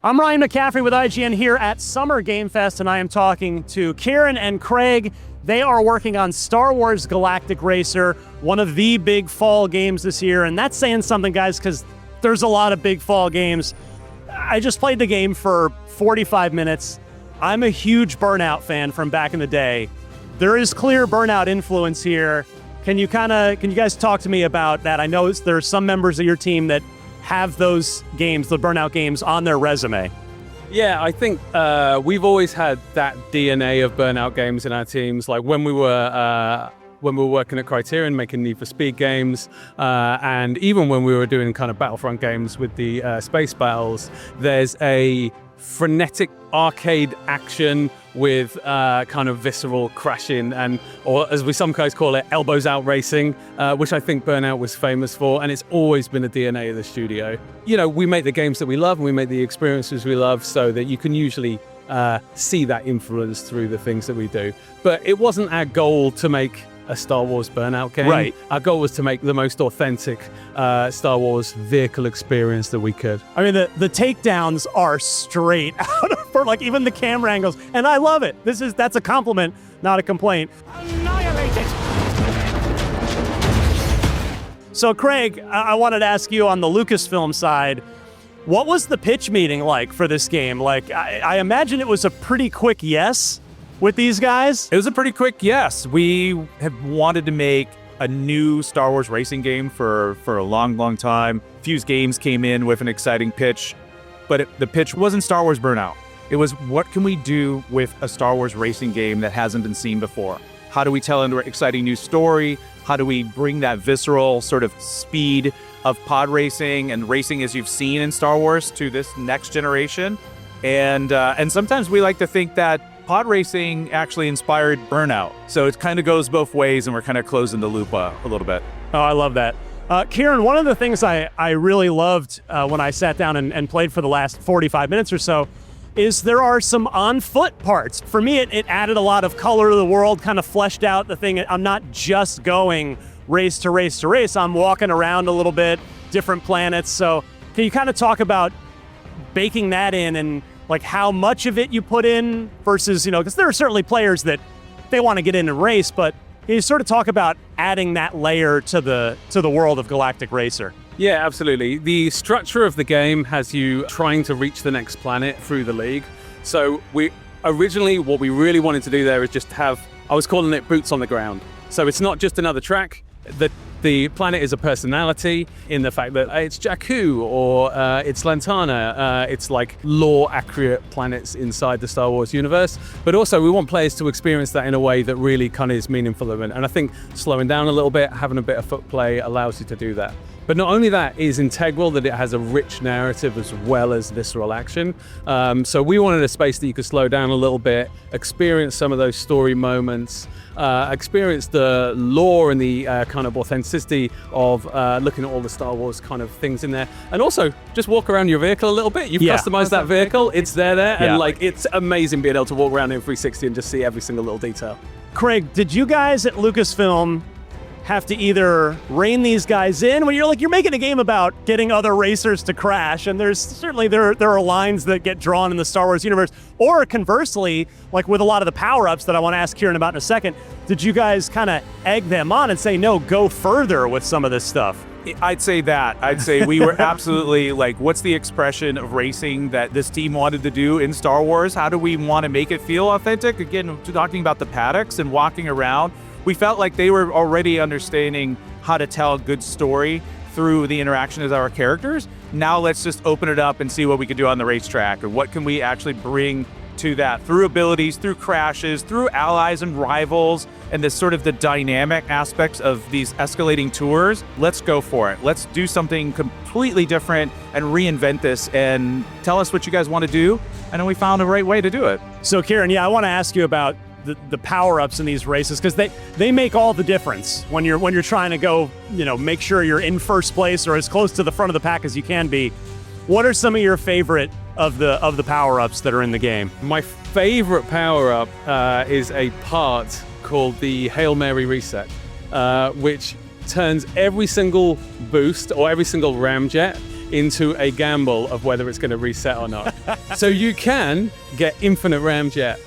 I'm Ryan McCaffrey with IGN here at Summer Game Fest, and I am talking to Kieran and Craig. They are working on Star Wars Galactic Racer, one of the big fall games this year, and that's saying something, guys, because there's a lot of big fall games. I just played the game for 45 minutes. I'm a huge Burnout fan from back in the day. There is clear Burnout influence here. Can you guys talk to me about that? I know there's some members of your team that have those games, the Burnout games, on their resume. Yeah, I think we've always had that DNA of Burnout games in our teams. Like when we were working at Criterion, making Need for Speed games, and even when we were doing kind of Battlefront games with the space battles, there's a frenetic arcade action with kind of visceral crashing or as we sometimes call it, elbows out racing, which I think Burnout was famous for, and it's always been a DNA of the studio. You know, we make the games that we love and we make the experiences we love so that you can usually see that influence through the things that we do. But it wasn't our goal to make a Star Wars Burnout game. Right. Our goal was to make the most authentic Star Wars vehicle experience that we could. I mean, the takedowns are straight out of, for like even the camera angles, and I love it. That's a compliment, not a complaint. Annihilated. So Craig, I wanted to ask you on the Lucasfilm side, what was the pitch meeting like for this game? Like, I imagine it was a pretty quick yes with these guys? It was a pretty quick yes. We have wanted to make a new Star Wars racing game for a long time. Fuse Games came in with an exciting pitch, but the pitch wasn't Star Wars Burnout. It was, what can we do with a Star Wars racing game that hasn't been seen before? How do we tell an exciting new story? How do we bring that visceral sort of speed of pod racing and racing as you've seen in Star Wars to this next generation? And sometimes we like to think that pod racing actually inspired Burnout. So it kind of goes both ways, and we're kind of closing the loop a little bit. Oh, I love that. Kieran, one of the things I really loved when I sat down and played for the last 45 minutes or so is there are some on-foot parts. For me, it added a lot of color to the world, kind of fleshed out the thing. I'm not just going race to race to race. I'm walking around a little bit, different planets. So can you kind of talk about baking that in and like how much of it you put in versus, because there are certainly players that they want to get in and race, but you sort of talk about adding that layer to the world of Galactic Racer. Yeah, absolutely. The structure of the game has you trying to reach the next planet through the league. So originally what we really wanted to do there is just have, I was calling it boots on the ground. So it's not just another track. The planet is a personality in the fact that it's Jakku or it's Lantana. It's like lore-accurate planets inside the Star Wars universe. But also we want players to experience that in a way that really kind of is meaningful. And I think slowing down a little bit, having a bit of foot play allows you to do that. But not only that is integral, that it has a rich narrative as well as visceral action. So we wanted a space that you could slow down a little bit, experience some of those story moments, experience the lore and the kind of authenticity of looking at all the Star Wars kind of things in there. And also just walk around your vehicle a little bit. You've customized that vehicle, it's there, and like it's amazing being able to walk around in 360 and just see every single little detail. Craig, did you guys at Lucasfilm have to either rein these guys in when you're making a game about getting other racers to crash, and there's certainly there are lines that get drawn in the Star Wars universe, or conversely, like with a lot of the power-ups that I want to ask Kieran about in a second, did you guys kind of egg them on and say, no, go further with some of this stuff? I'd say we were absolutely like, what's the expression of racing that this team wanted to do in Star Wars? How do we want to make it feel authentic? Again, talking about the paddocks and walking around, we felt like they were already understanding how to tell a good story through the interaction of our characters. Now let's just open it up and see what we can do on the racetrack, or what can we actually bring to that through abilities, through crashes, through allies and rivals, and this sort of the dynamic aspects of these escalating tours. Let's go for it. Let's do something completely different and reinvent this and tell us what you guys want to do. And then we found a right way to do it. So Kieran, I want to ask you about the power-ups in these races, because they make all the difference when you're trying to go, make sure you're in first place or as close to the front of the pack as you can be. What are some of your favorite of the power-ups that are in the game? My favorite power-up is a part called the Hail Mary Reset, which turns every single boost or every single ramjet into a gamble of whether it's going to reset or not. So you can get infinite ramjet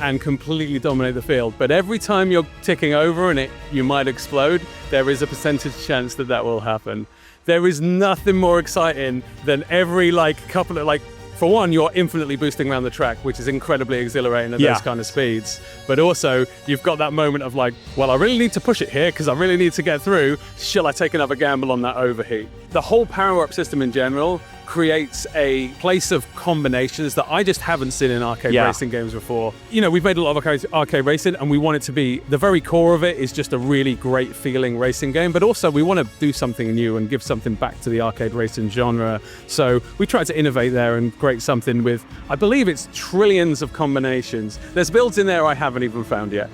and completely dominate the field, but every time you're ticking over and you might explode, there is a percentage chance that that will happen. There is nothing more exciting than every couple of for one, you're infinitely boosting around the track, which is incredibly exhilarating at those kind of speeds. But also, you've got that moment of well, I really need to push it here because I really need to get through. Shall I take another gamble on that overheat? The whole power-up system in general creates a place of combinations that I just haven't seen in arcade racing games before. We've made a lot of arcade racing, and we want it to be, the very core of it is just a really great feeling racing game, but also we want to do something new and give something back to the arcade racing genre. So we tried to innovate there and create something with, I believe it's trillions of combinations. There's builds in there I haven't even found yet.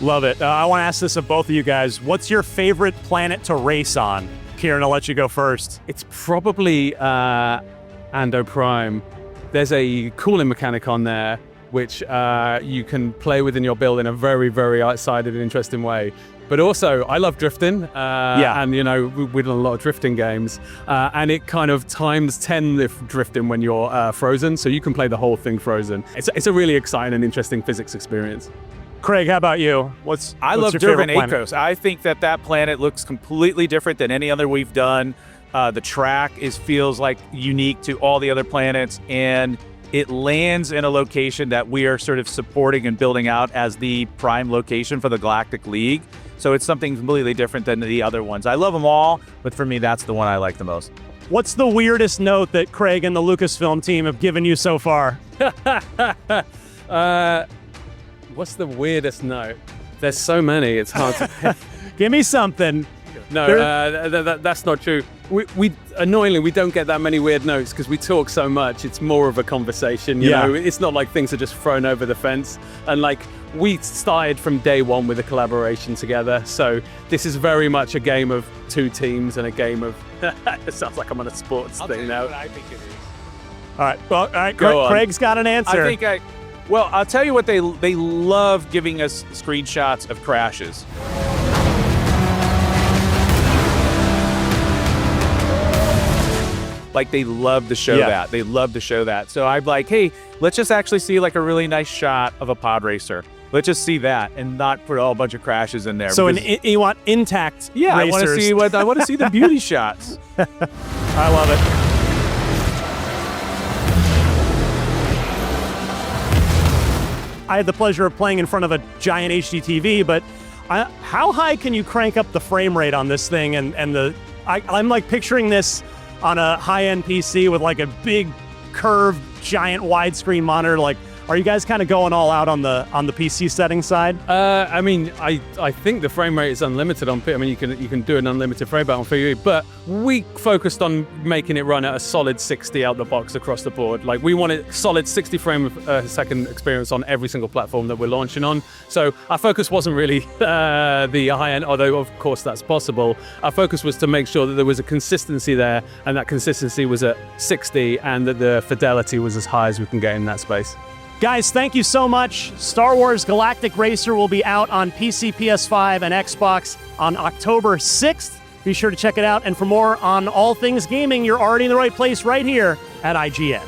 Love it. I want to ask this of both of you guys. What's your favorite planet to race on? Kieran, I'll let you go first. It's probably Ando Prime. There's a cooling mechanic on there which you can play with in your build in a very, very outside-ed and interesting way. But also, I love drifting, and we've done a lot of drifting games, and it kind of times 10 the drifting when you're frozen, so you can play the whole thing frozen. It's a really exciting and interesting physics experience. Craig, how about you? I love Durban Acos. I think that planet looks completely different than any other we've done. The track feels unique to all the other planets, and it lands in a location that we are sort of supporting and building out as the prime location for the Galactic League. So it's something completely different than the other ones. I love them all, but for me, that's the one I like the most. What's the weirdest note that Craig and the Lucasfilm team have given you so far? What's the weirdest note? There's so many, it's hard to pick. Give me something. No, that's not true. We annoyingly, we don't get that many weird notes because we talk so much. It's more of a conversation, you know? It's not like things are just thrown over the fence. And we started from day one with a collaboration together. So this is very much a game of two teams and a game of, it sounds like I'm on a sports thing now. I think it is. All right, well, all right, Go on. Craig's got an answer. Well, I'll tell you what, they love giving us screenshots of crashes. They love to show that. They love to show that. So I'm like, hey, let's just actually see a really nice shot of a pod racer. Let's just see that and not put a bunch of crashes in there. So you want intact racers. I want to see the beauty shots. I love it. I had the pleasure of playing in front of a giant HD TV, but how high can you crank up the frame rate on this thing? I'm picturing this on a high-end PC with a big curved giant widescreen monitor. Are you guys kind of going all out on the PC setting side? I think the frame rate is unlimited on PC. You can do an unlimited frame rate on PC, but we focused on making it run at a solid 60 out the box across the board. We wanted solid 60 frame a second experience on every single platform that we're launching on. So our focus wasn't really the high end, although of course that's possible. Our focus was to make sure that there was a consistency there, and that consistency was at 60, and that the fidelity was as high as we can get in that space. Guys, thank you so much. Star Wars Galactic Racer will be out on PC, PS5, and Xbox on October 6th. Be sure to check it out. And for more on all things gaming, you're already in the right place right here at IGN.